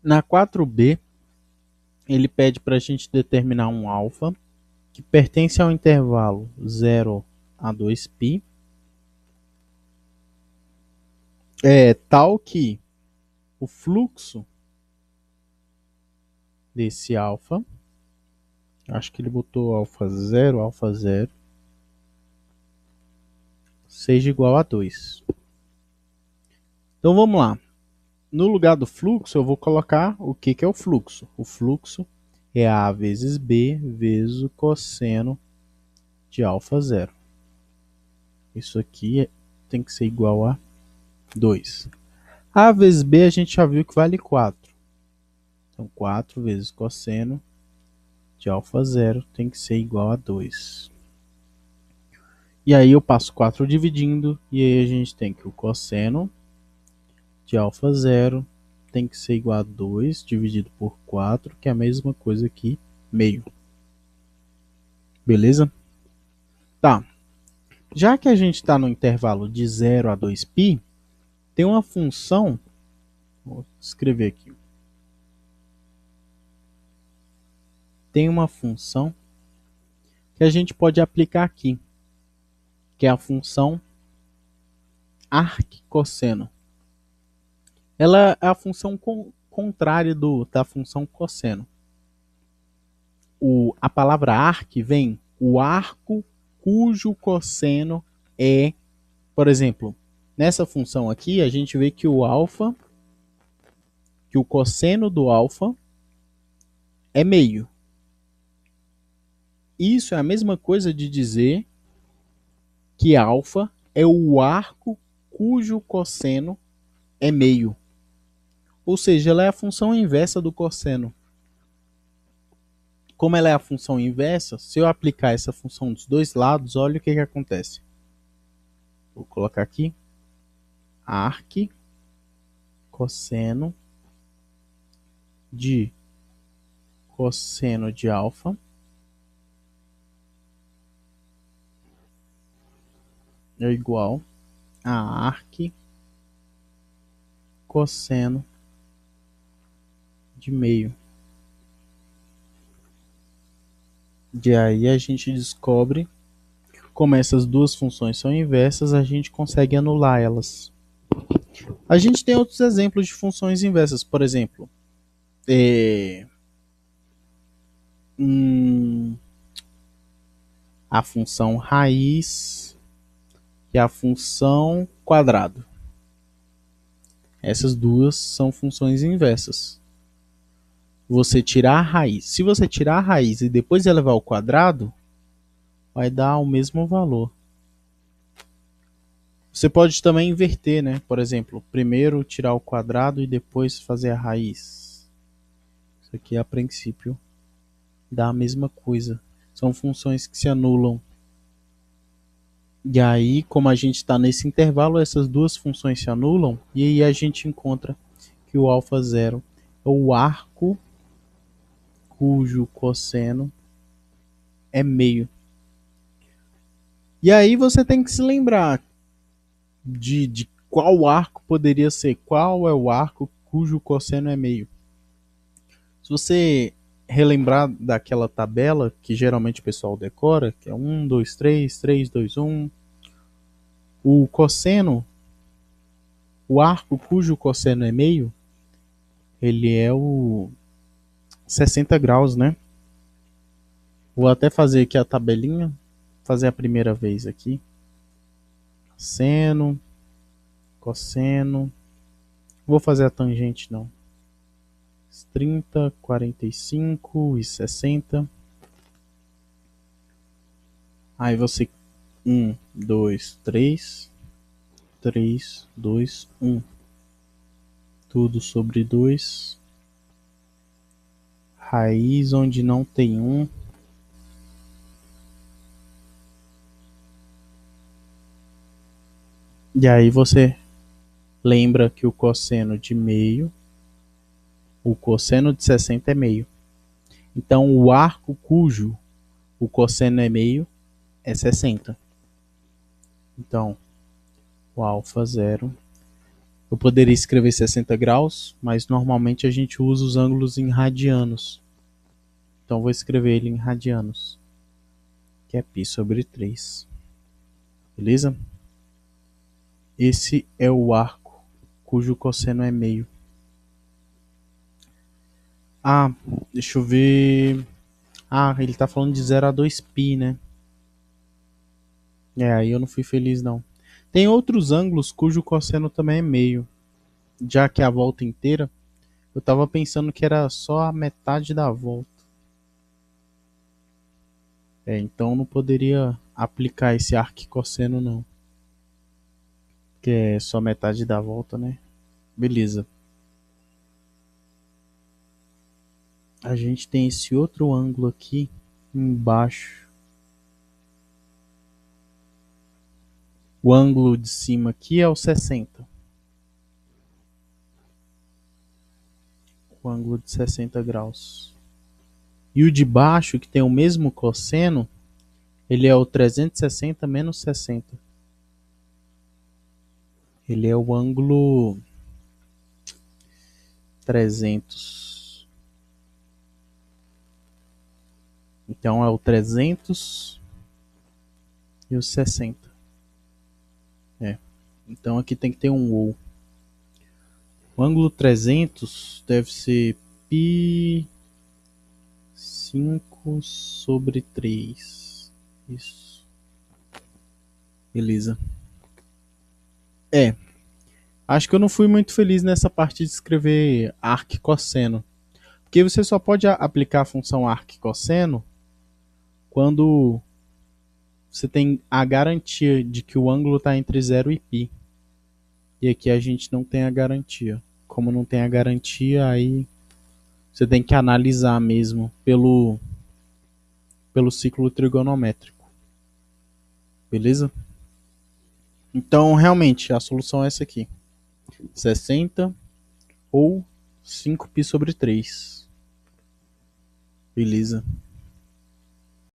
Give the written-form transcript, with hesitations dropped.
Na 4b, ele pede para a gente determinar um alfa que pertence ao intervalo 0 a 2π, tal que o fluxo desse alfa, acho que ele botou alfa 0, seja igual a 2. Então vamos lá. No lugar do fluxo, eu vou colocar o que é o fluxo. O fluxo é A vezes B vezes o cosseno de alfa 0. Isso aqui tem que ser igual a 2. A vezes B a gente já viu que vale 4. Então 4 vezes cosseno de alfa 0 tem que ser igual a 2. E aí eu passo 4 dividindo, e aí a gente tem que o cosseno de alfa 0 tem que ser igual a 2 dividido por 4, que é a mesma coisa que meio. Beleza? Tá. Já que a gente está no intervalo de 0 a 2π, tem uma função, vou escrever aqui. Tem uma função que a gente pode aplicar aqui, que é a função arccosseno. Ela é a função contrária da função cosseno. A palavra arc vem o arco cujo cosseno é, por exemplo, nessa função aqui a gente vê que o cosseno do alfa é meio. Isso é a mesma coisa de dizer que alfa é o arco cujo cosseno é meio. Ou seja, ela é a função inversa do cosseno. Como ela é a função inversa, se eu aplicar essa função dos dois lados, olha o que acontece. Vou colocar aqui arc cosseno de cosseno de alfa é igual a arc cosseno de meio. E aí a gente descobre, como essas duas funções são inversas, a gente consegue anular elas. A gente tem outros exemplos de funções inversas, por exemplo, a função raiz e a função quadrado. Essas duas são funções inversas. Você tirar a raiz. Se você tirar a raiz e depois elevar ao quadrado, vai dar o mesmo valor. Você pode também inverter, né? Por exemplo, primeiro tirar o quadrado e depois fazer a raiz. Isso aqui, a princípio, dá a mesma coisa. São funções que se anulam. E aí, como a gente está nesse intervalo, essas duas funções se anulam, e aí a gente encontra que o alfa 0 é o arco cujo cosseno é meio. E aí você tem que se lembrar de qual arco poderia ser, qual é o arco cujo cosseno é meio. Se você relembrar daquela tabela que geralmente o pessoal decora, que é 1, 2, 3, 3, 2, 1, o cosseno, o arco cujo cosseno é meio, ele é o 60 graus, né? Vou até fazer aqui a tabelinha, fazer a primeira vez aqui. Seno, cosseno, vou fazer a tangente não. 30, 45 e 60. Aí você 1, 2, 3, 3, 2, 1. Tudo sobre 2. Raiz onde não tem 1. E aí você lembra que o cosseno de meio, o cosseno de 60 é meio. Então o arco cujo o cosseno é meio é 60. Então o alfa 0, Eu poderia escrever 60 graus, mas normalmente a gente usa os ângulos em radianos. Então vou escrever ele em radianos, que é π sobre 3. Beleza? Esse é o arco, cujo cosseno é meio. Ah, deixa eu ver. Ah, ele tá falando de 0 a 2π, né? Aí eu não fui feliz, não. Tem outros ângulos cujo cosseno também é meio. Já que é a volta inteira, eu tava pensando que era só a metade da volta. Então não poderia aplicar esse arquicosseno, não. Que é só metade da volta, né? Beleza. A gente tem esse outro ângulo aqui embaixo. O ângulo de cima aqui é o 60. O ângulo de 60 graus. E o de baixo, que tem o mesmo cosseno, ele é o 360 menos 60. Ele é o ângulo 300. Então é o 300 e o 60. Então aqui tem que ter um ou. O ângulo 300 deve ser π 5 sobre 3. Isso. Beleza. Acho que eu não fui muito feliz nessa parte de escrever arquicosseno. Porque você só pode aplicar a função arquicosseno quando você tem a garantia de que o ângulo está entre 0 e π. E aqui a gente não tem a garantia. Como não tem a garantia, aí você tem que analisar mesmo pelo ciclo trigonométrico. Beleza? Então, realmente, a solução é essa aqui. 60 ou 5π sobre 3. Beleza?